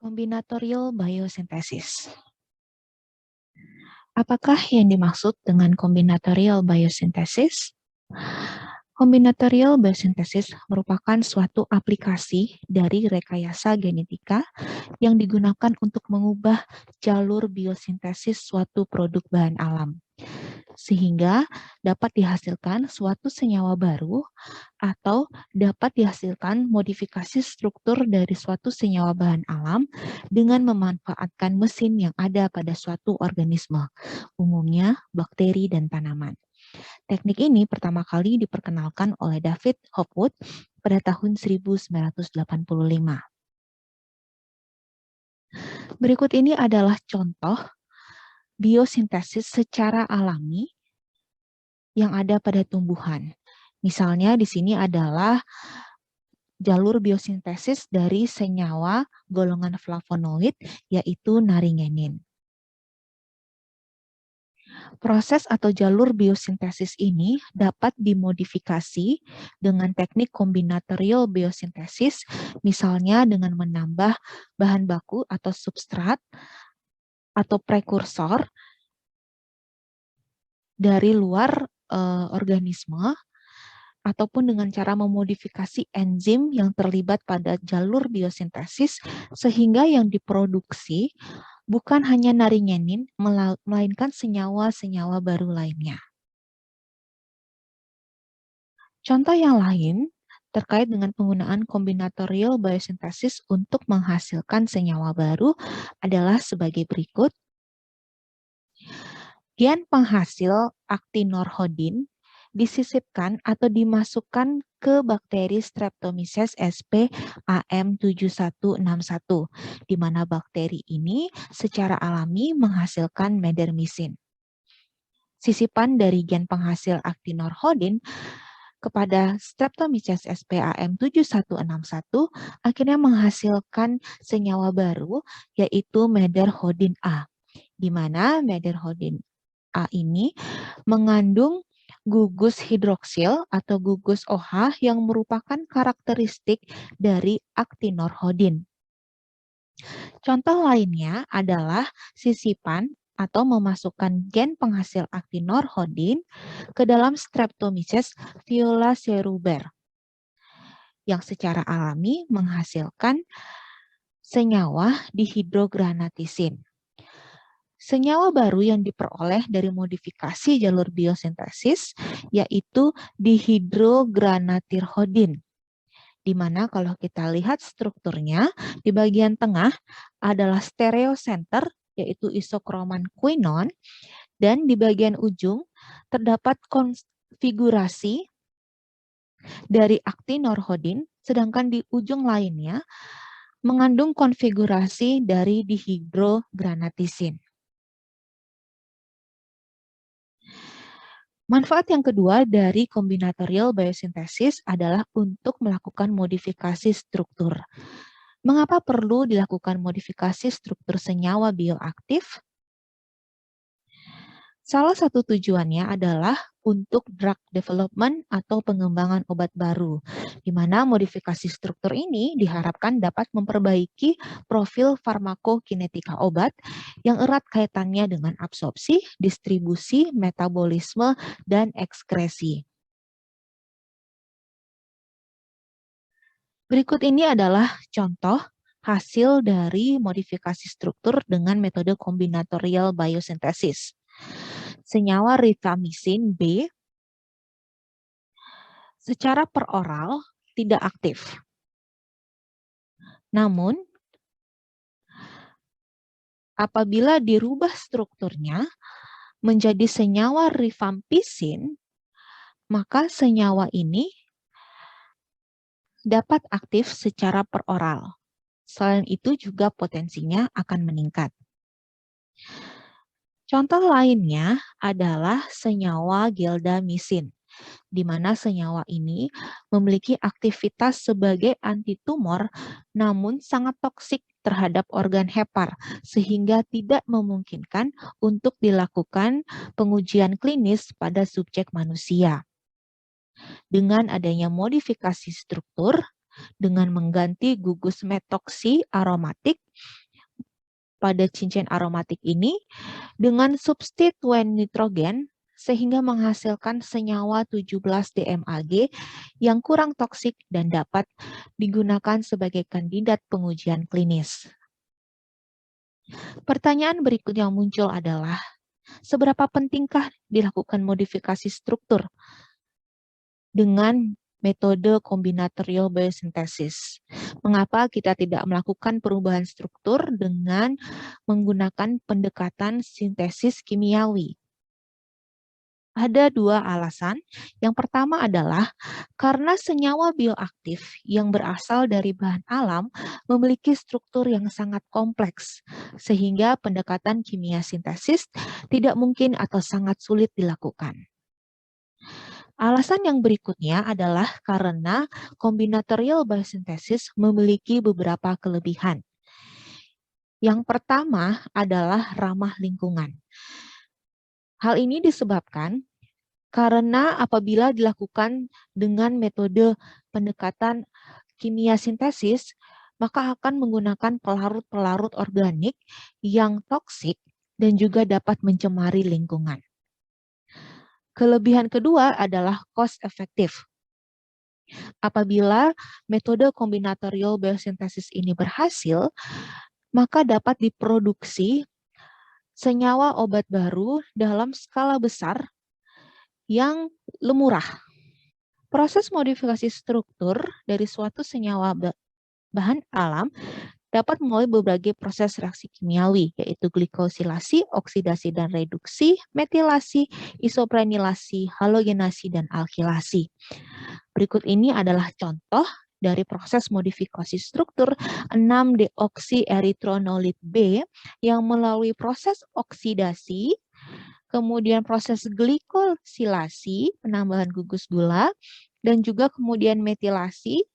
Combinatorial biosintesis. Apakah yang dimaksud dengan combinatorial biosintesis? Combinatorial biosintesis merupakan suatu aplikasi dari rekayasa genetika yang digunakan untuk mengubah jalur biosintesis suatu produk bahan alam, sehingga dapat dihasilkan suatu senyawa baru atau dapat dihasilkan modifikasi struktur dari suatu senyawa bahan alam dengan memanfaatkan mesin yang ada pada suatu organisme, umumnya bakteri dan tanaman. Teknik ini pertama kali diperkenalkan oleh David Hopwood pada tahun 1985. Berikut ini adalah contoh biosintesis secara alami yang ada pada tumbuhan. Misalnya di sini adalah jalur biosintesis dari senyawa golongan flavonoid, yaitu naringenin. Proses atau jalur biosintesis ini dapat dimodifikasi dengan teknik kombinatorial biosintesis, misalnya dengan menambah bahan baku atau substrat atau prekursor dari luar organisme, ataupun dengan cara memodifikasi enzim yang terlibat pada jalur biosintesis sehingga yang diproduksi bukan hanya naringenin, melainkan senyawa-senyawa baru lainnya. Contoh yang lain terkait dengan penggunaan kombinatorial biosintesis untuk menghasilkan senyawa baru adalah sebagai berikut. Gen penghasil aktinorhodin disisipkan atau dimasukkan ke bakteri Streptomyces sp AM7161, di mana bakteri ini secara alami menghasilkan medermisin. Sisipan dari gen penghasil aktinorhodin kepada Streptomyces sp AM7161 akhirnya menghasilkan senyawa baru, yaitu mederhodin A, di mana mederhodin A ini mengandung gugus hidroksil atau gugus OH yang merupakan karakteristik dari aktinorhodin. Contoh lainnya adalah sisipan atau memasukkan gen penghasil aktinorhodin ke dalam Streptomyces violaceruber yang secara alami menghasilkan senyawa dihidrogranatisin. Senyawa baru yang diperoleh dari modifikasi jalur biosintesis yaitu dihidrogranatirhodin, di mana kalau kita lihat strukturnya di bagian tengah adalah stereocenter yaitu isokroman quinon, dan di bagian ujung terdapat konfigurasi dari aktinorhodin, sedangkan di ujung lainnya mengandung konfigurasi dari dihidrogranatisin. Manfaat yang kedua dari kombinatorial biosintesis adalah untuk melakukan modifikasi struktur. Mengapa perlu dilakukan modifikasi struktur senyawa bioaktif? Salah satu tujuannya adalah untuk drug development atau pengembangan obat baru, di mana modifikasi struktur ini diharapkan dapat memperbaiki profil farmakokinetika obat yang erat kaitannya dengan absorpsi, distribusi, metabolisme, dan ekskresi. Berikut ini adalah contoh hasil dari modifikasi struktur dengan metode kombinatorial biosintesis. Senyawa rifamycin B secara peroral tidak aktif. Namun, apabila dirubah strukturnya menjadi senyawa rifampicin, maka senyawa ini dapat aktif secara peroral. Selain itu juga potensinya akan meningkat. Contoh lainnya adalah senyawa geldamisin, di mana senyawa ini memiliki aktivitas sebagai antitumor namun sangat toksik terhadap organ hepar sehingga tidak memungkinkan untuk dilakukan pengujian klinis pada subjek manusia. Dengan adanya modifikasi struktur dengan mengganti gugus metoksi aromatik, pada cincin aromatik ini dengan substituen nitrogen sehingga menghasilkan senyawa 17-DMAG yang kurang toksik dan dapat digunakan sebagai kandidat pengujian klinis. Pertanyaan berikut yang muncul adalah, seberapa pentingkah dilakukan modifikasi struktur dengan metode kombinatorial biosintesis? Mengapa kita tidak melakukan perubahan struktur dengan menggunakan pendekatan sintesis kimiawi? Ada dua alasan. Yang pertama adalah karena senyawa bioaktif yang berasal dari bahan alam memiliki struktur yang sangat kompleks, sehingga pendekatan kimia sintesis tidak mungkin atau sangat sulit dilakukan. Alasan yang berikutnya adalah karena kombinatorial biosintesis memiliki beberapa kelebihan. Yang pertama adalah ramah lingkungan. Hal ini disebabkan karena apabila dilakukan dengan metode pendekatan kimia sintesis, maka akan menggunakan pelarut-pelarut organik yang toksik dan juga dapat mencemari lingkungan. Kelebihan kedua adalah cost efektif. Apabila metode kombinatorial biosintesis ini berhasil, maka dapat diproduksi senyawa obat baru dalam skala besar yang murah. Proses modifikasi struktur dari suatu senyawa bahan alam dapat melalui berbagai proses reaksi kimiawi, yaitu glikosilasi, oksidasi dan reduksi, metilasi, isoprenilasi, halogenasi, dan alkilasi. Berikut ini adalah contoh dari proses modifikasi struktur 6-deoksieritronolid B yang melalui proses oksidasi, kemudian proses glikosilasi, penambahan gugus gula, dan juga kemudian metilasi,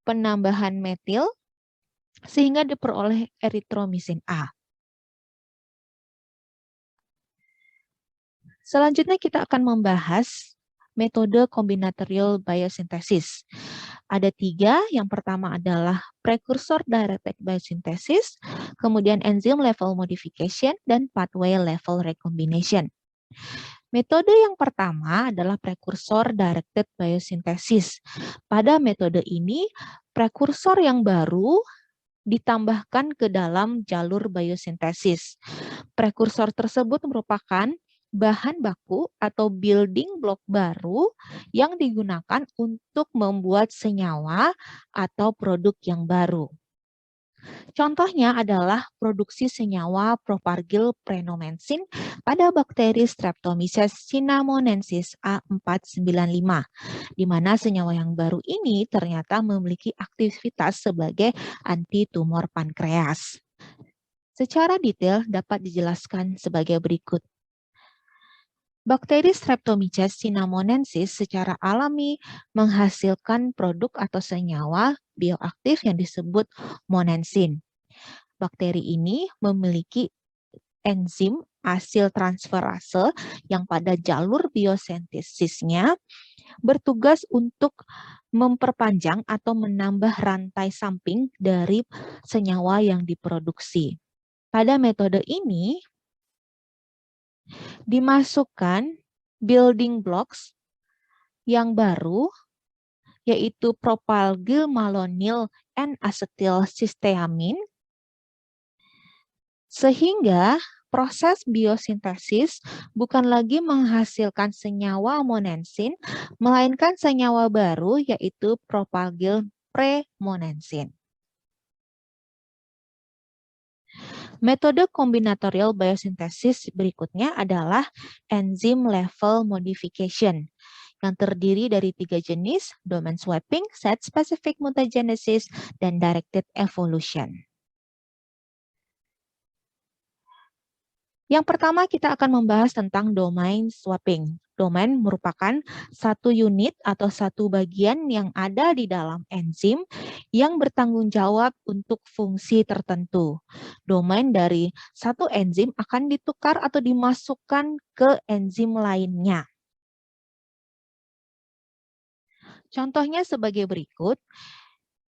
penambahan metil, sehingga diperoleh eritromisin A. Selanjutnya kita akan membahas metode kombinatorial biosintesis. Ada 3, yang pertama adalah precursor directed biosynthesis, kemudian enzyme level modification, dan pathway level recombination. Metode yang pertama adalah precursor directed biosynthesis. Pada metode ini, prekursor yang baru ditambahkan ke dalam jalur biosintesis. Prekursor tersebut merupakan bahan baku atau building block baru yang digunakan untuk membuat senyawa atau produk yang baru. Contohnya adalah produksi senyawa propargyl prenomensin pada bakteri Streptomyces cinnamonensis A495, di mana senyawa yang baru ini ternyata memiliki aktivitas sebagai antitumor pankreas. Secara detail dapat dijelaskan sebagai berikut. Bakteri Streptomyces cinnamonensis secara alami menghasilkan produk atau senyawa bioaktif yang disebut monensin. Bakteri ini memiliki enzim asil transferase yang pada jalur biosintesisnya bertugas untuk memperpanjang atau menambah rantai samping dari senyawa yang diproduksi. Pada metode ini, dimasukkan building blocks yang baru, yaitu propalgyl malonyl N-asetilcysteamine, sehingga proses biosintesis bukan lagi menghasilkan senyawa monensin, melainkan senyawa baru, yaitu propalgyl premonensin. Metode kombinatorial biosintesis berikutnya adalah enzyme level modification yang terdiri dari 3 jenis, domain swapping, site-specific mutagenesis, dan directed evolution. Yang pertama kita akan membahas tentang domain swapping. Domain merupakan satu unit atau satu bagian yang ada di dalam enzim yang bertanggung jawab untuk fungsi tertentu. Domain dari satu enzim akan ditukar atau dimasukkan ke enzim lainnya. Contohnya sebagai berikut,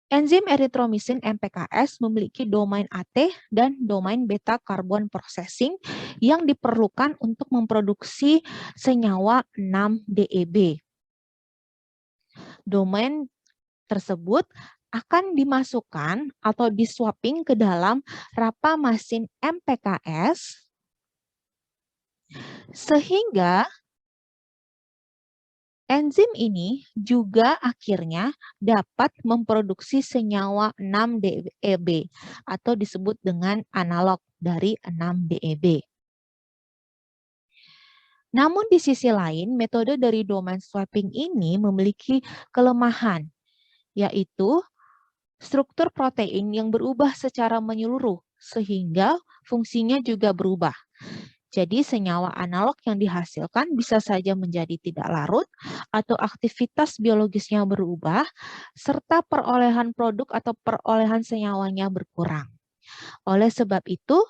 Enzim eritromisin MPKS memiliki domain AT dan domain beta karbon processing yang diperlukan untuk memproduksi senyawa 6-DEB. Domain tersebut akan dimasukkan atau di-swapping ke dalam rapamycin MPKS sehingga enzim ini juga akhirnya dapat memproduksi senyawa 6-DEB atau disebut dengan analog dari 6-DEB. Namun di sisi lain, metode dari domain swapping ini memiliki kelemahan, yaitu struktur protein yang berubah secara menyeluruh, sehingga fungsinya juga berubah. Jadi senyawa analog yang dihasilkan bisa saja menjadi tidak larut atau aktivitas biologisnya berubah, serta perolehan produk atau perolehan senyawanya berkurang. Oleh sebab itu,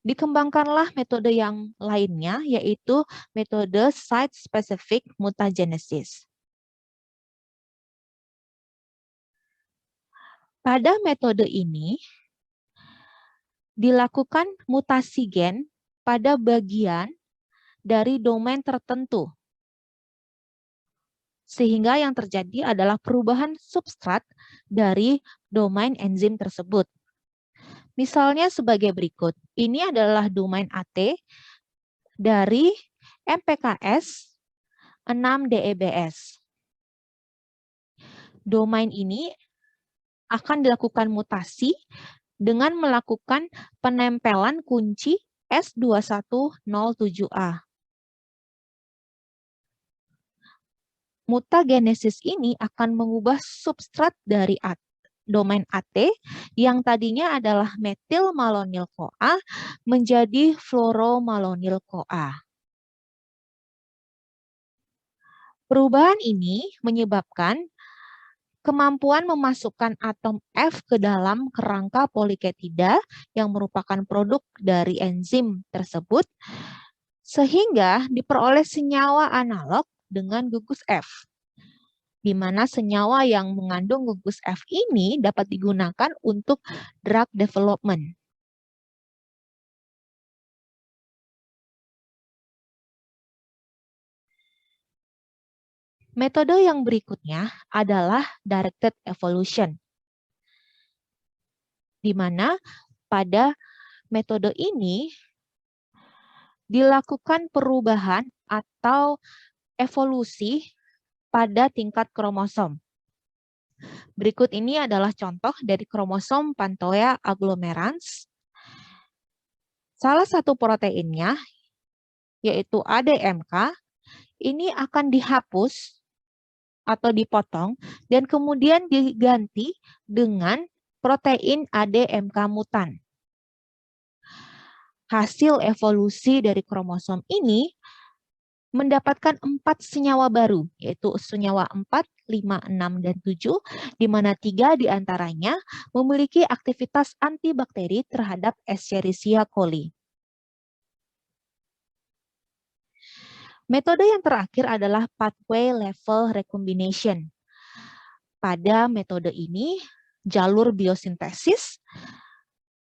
dikembangkanlah metode yang lainnya, yaitu metode site-specific mutagenesis. Pada metode ini, dilakukan mutasi gen pada bagian dari domain tertentu. Sehingga yang terjadi adalah perubahan substrat dari domain enzim tersebut. Misalnya sebagai berikut. Ini adalah domain AT dari MPKS 6-DEBS. Domain ini akan dilakukan mutasi dengan melakukan penempelan kunci S2107A. Mutagenesis ini akan mengubah substrat dari domain AT yang tadinya adalah metil-malonyl-CoA menjadi fluoromalonyl-CoA. Perubahan ini menyebabkan kemampuan memasukkan atom F ke dalam kerangka poliketida yang merupakan produk dari enzim tersebut, sehingga diperoleh senyawa analog dengan gugus F, di mana senyawa yang mengandung gugus F ini dapat digunakan untuk drug development. Metode yang berikutnya adalah directed evolution, di mana pada metode ini dilakukan perubahan atau evolusi pada tingkat kromosom. Berikut ini adalah contoh dari kromosom Pantoia agglomerans. Salah satu proteinnya, yaitu ADMK, ini akan dihapus atau dipotong dan kemudian diganti dengan protein ADMK mutan. Hasil evolusi dari kromosom ini mendapatkan 4 senyawa baru, yaitu senyawa 4, 5, 6, dan 7, di mana 3 diantaranya memiliki aktivitas antibakteri terhadap Escherichia coli. Metode yang terakhir adalah pathway level recombination. Pada metode ini, jalur biosintesis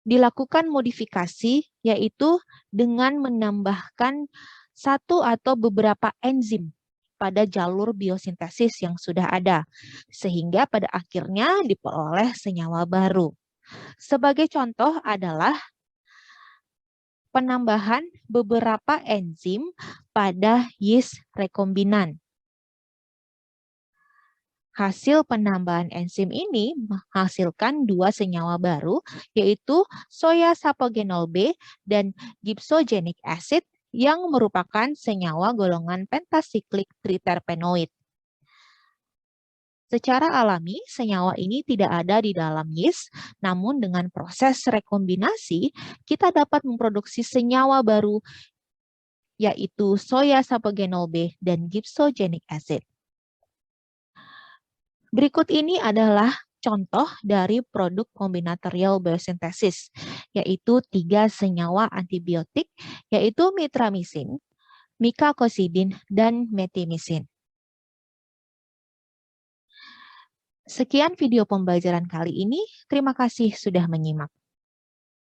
dilakukan modifikasi, yaitu dengan menambahkan satu atau beberapa enzim pada jalur biosintesis yang sudah ada, sehingga pada akhirnya diperoleh senyawa baru. Sebagai contoh adalah penambahan beberapa enzim pada yeast rekombinan. Hasil penambahan enzim ini menghasilkan 2 senyawa baru, yaitu soya sapogenol B dan gypsogenic acid yang merupakan senyawa golongan pentasiklik triterpenoid. Secara alami, senyawa ini tidak ada di dalam yeast, namun dengan proses rekombinasi, kita dapat memproduksi senyawa baru, yaitu soya sapogenol B dan gypsogenic acid. Berikut ini adalah contoh dari produk kombinatorial biosintesis, yaitu 3 senyawa antibiotik, yaitu mitramisin, mikakosidin, dan metimisin. Sekian video pembelajaran kali ini. Terima kasih sudah menyimak.